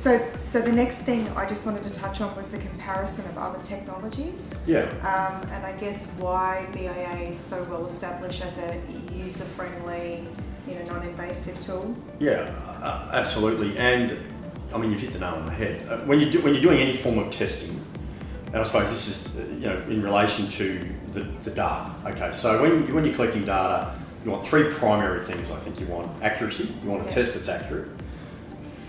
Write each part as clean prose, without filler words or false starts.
So the next thing I just wanted to touch on was the comparison of other technologies. Yeah. And I guess why BIA is so well established as a user-friendly, non-invasive tool. Yeah, absolutely. And I mean, you've hit the nail on the head. When you're doing any form of testing, and I suppose this is in relation to the data. Okay, so when you're collecting data, you want three primary things. I think you want accuracy. You want a test that's accurate.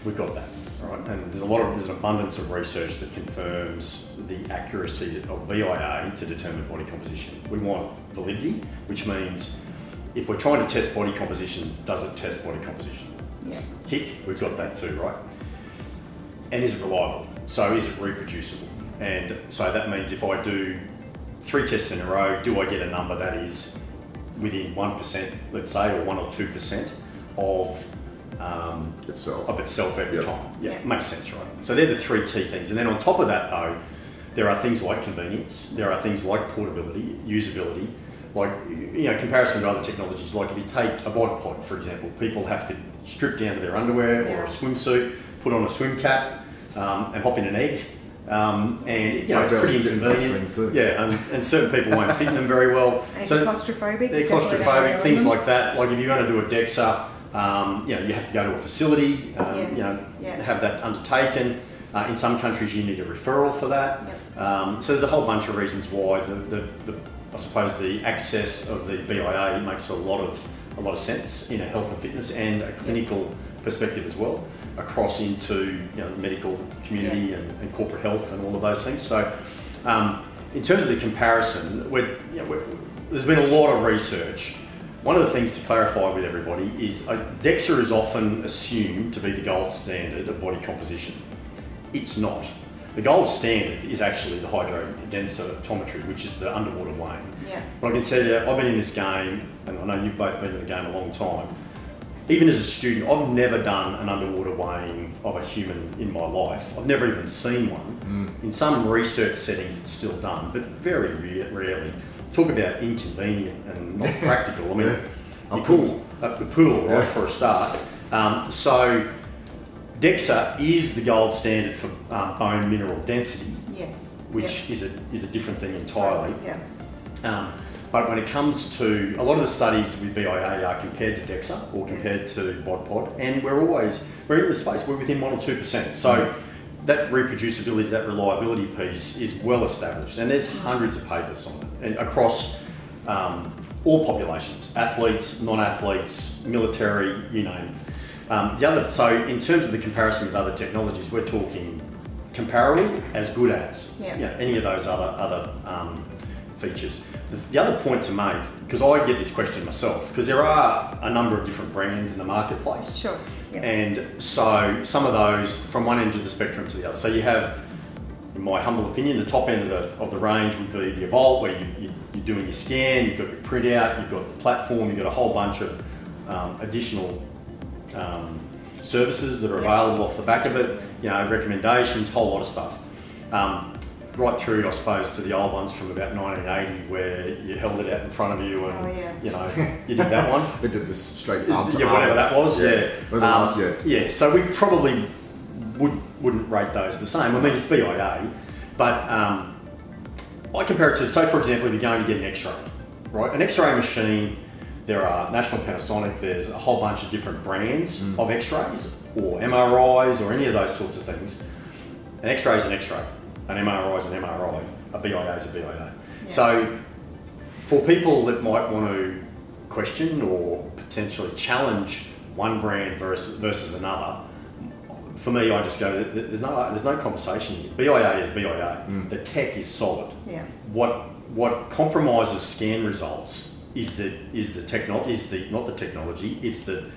We've got that, right? And there's an abundance of research that confirms the accuracy of BIA to determine body composition. We want validity, which means if we're trying to test body composition, does it test body composition? Yeah. Tick, we've got that too, right? And is it reliable? So is it reproducible? And so that means if I do 3 tests in a row, do I get a number that is within 1%, let's say, or 1 or 2% of itself every time? Yeah, makes sense, right? So they're the 3 key things. And then on top of that though, there are things like convenience, there are things like portability, usability, like, comparison to other technologies. Like if you take a bod pod, for example, people have to strip down to their underwear or a swimsuit, put on a swim cap, and hop in an egg. And it's pretty inconvenient. Yeah, and certain people won't fit in them very well. And so claustrophobic. They're claustrophobic, things like that. Like if you're going to do a DEXA, you have to go to a facility, have that undertaken. In some countries, you need a referral for that. Yep. So there's a whole bunch of reasons why I suppose the access of the BIA makes a lot of sense in a health and fitness and a clinical perspective as well, across into the medical community and corporate health and all of those things. So in terms of the comparison, there's been a lot of research. One of the things to clarify with everybody is DEXA is often assumed to be the gold standard of body composition. It's not. The gold standard is actually the hydrodensitometry, which is the underwater weighing. Yeah. But I can tell you, I've been in this game, and I know you've both been in the game a long time. Even as a student, I've never done an underwater weighing of a human in my life. I've never even seen one. In some research settings, it's still done, but very rarely. Talk about inconvenient and not practical. I mean, a pool, right, for a start. So DEXA is the gold standard for bone mineral density. Yes. Which is a different thing entirely. Yeah. But when it comes to a lot of the studies with BIA are compared to DEXA or compared to bod pod, and we're in the space, we're within 1 or 2%. So that reproducibility, that reliability piece is well established, and there's hundreds of papers on it, and across all populations, athletes, non-athletes, military, you name it. So in terms of the comparison with other technologies, we're talking comparable as good as any of those other features. The other point to make, because I get this question myself, because there are a number of different brands in the marketplace. Sure. Yep. And so some of those from one end of the spectrum to the other. So you have, in my humble opinion, the top end of the range would be the Evolt, where you're doing your scan, you've got your printout, you've got the platform, you've got a whole bunch of additional services that are available off the back of it, recommendations, whole lot of stuff. Right through, I suppose, to the old ones from about 1980, where you held it out in front of you and, you did that one. We did this straight arm to arm. Whatever that was, yeah. So we probably wouldn't rate those the same. I mean, it's BIA, but I compare it to, so for example, if you're going to get an X-ray, right? An X-ray machine, there are National Panasonic, there's a whole bunch of different brands of X-rays or MRIs or any of those sorts of things. An X-ray is an X-ray. An MRI is an MRI, a BIA is a BIA. Yeah. So for people that might want to question or potentially challenge one brand versus another, for me, I just go, there's no conversation here. BIA is BIA. The tech is solid. Yeah. What compromises scan results is not the technology, it's the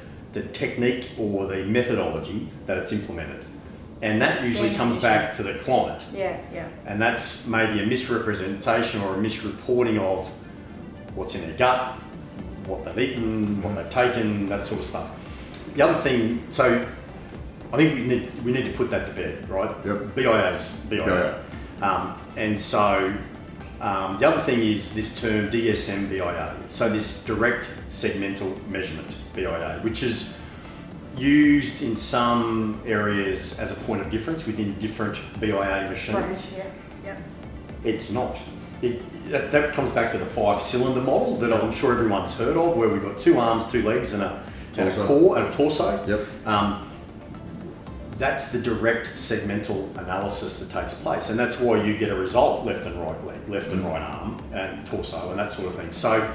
technique or the methodology that it's implemented. And that usually comes back to the client. Yeah. And that's maybe a misrepresentation or a misreporting of what's in their gut, what they've eaten, what they've taken, that sort of stuff. The other thing, so I think we need to put that to bed, right? Yep. BIA is BIA. And so the other thing is this term DSM BIA. So this direct segmental measurement BIA, which is used in some areas as a point of difference within different BIA machines. Right, yeah. It's not. That comes back to the 5-cylinder model that I'm sure everyone's heard of, where we've got 2 arms, 2 legs, and a core and a torso. Yep. That's the direct segmental analysis that takes place, and that's why you get a result left and right leg, left and right arm, and torso, and that sort of thing. So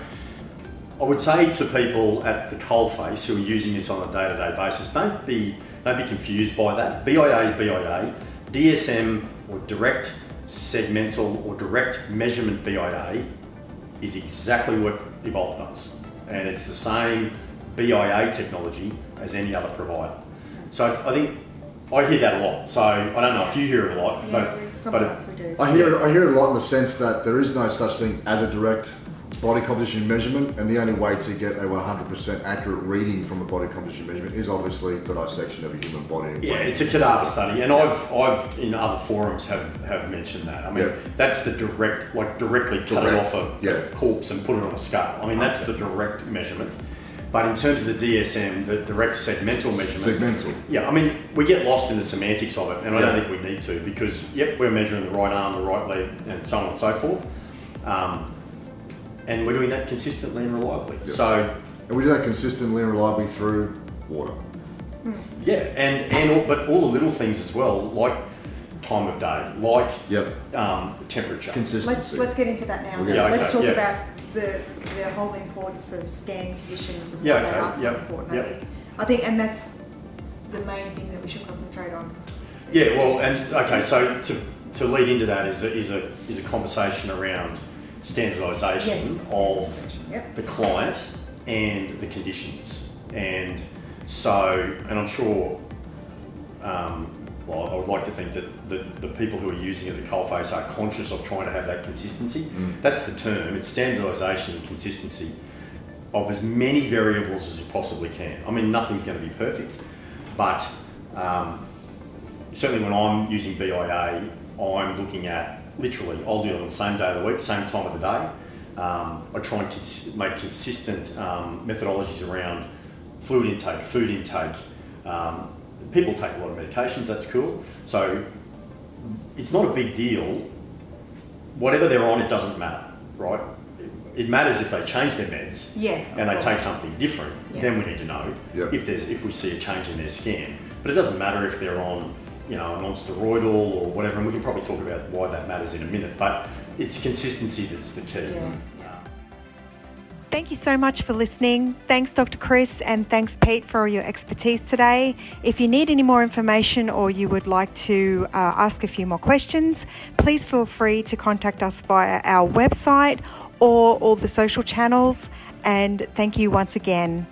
I would say to people at the coalface who are using this on a day-to-day basis, don't be confused by that. BIA is BIA. DSM, or direct segmental or direct measurement BIA, is exactly what Evolve does, and it's the same BIA technology as any other provider. So I think I hear that a lot. So I don't know if you hear it a lot, Sometimes we do. I hear it a lot in the sense that there is no such thing as a direct body composition measurement, and the only way to get a 100% accurate reading from a body composition measurement is obviously the dissection of a human body. Yeah, it's a cadaver study, and I've in other forums have mentioned that. I mean, that's the directly cut it off a corpse and put it on a scale. I mean, that's the direct measurement. But in terms of the DSM, the direct segmental measurement. Yeah, I mean, we get lost in the semantics of it, and I don't think we need to, because we're measuring the right arm, the right leg, and so on and so forth. And we're doing that consistently and reliably. And we do that consistently and reliably through water. Yeah, but all the little things as well, like time of day, like temperature. Consistency. Let's get into that now. Let's talk about the whole importance of scan conditions and why they are so important. I think, and that's the main thing that we should concentrate on. Yeah, well, and okay, so to lead into that is a conversation around standardisation of the client and the conditions, and I'm sure. I would like to think that the people who are using it at the coalface are conscious of trying to have that consistency. That's the term. It's standardisation and consistency of as many variables as you possibly can. I mean, nothing's going to be perfect, but certainly when I'm using BIA, I'm looking at literally, I'll do it on the same day of the week, same time of the day. I try and make consistent methodologies around fluid intake, food intake. People take a lot of medications, that's cool. So it's not a big deal. Whatever they're on, it doesn't matter, right? It matters if they change their meds and they take something different. Then we need to know if we see a change in their scan. But it doesn't matter if they're on, a non-steroidal or whatever, and we can probably talk about why that matters in a minute. But it's consistency that's the key. Thank you so much for listening. Thanks, Dr. Chris, and thanks, Pete, for your expertise today. If you need any more information or you would like to ask a few more questions, please feel free to contact us via our website or all the social channels. And thank you once again.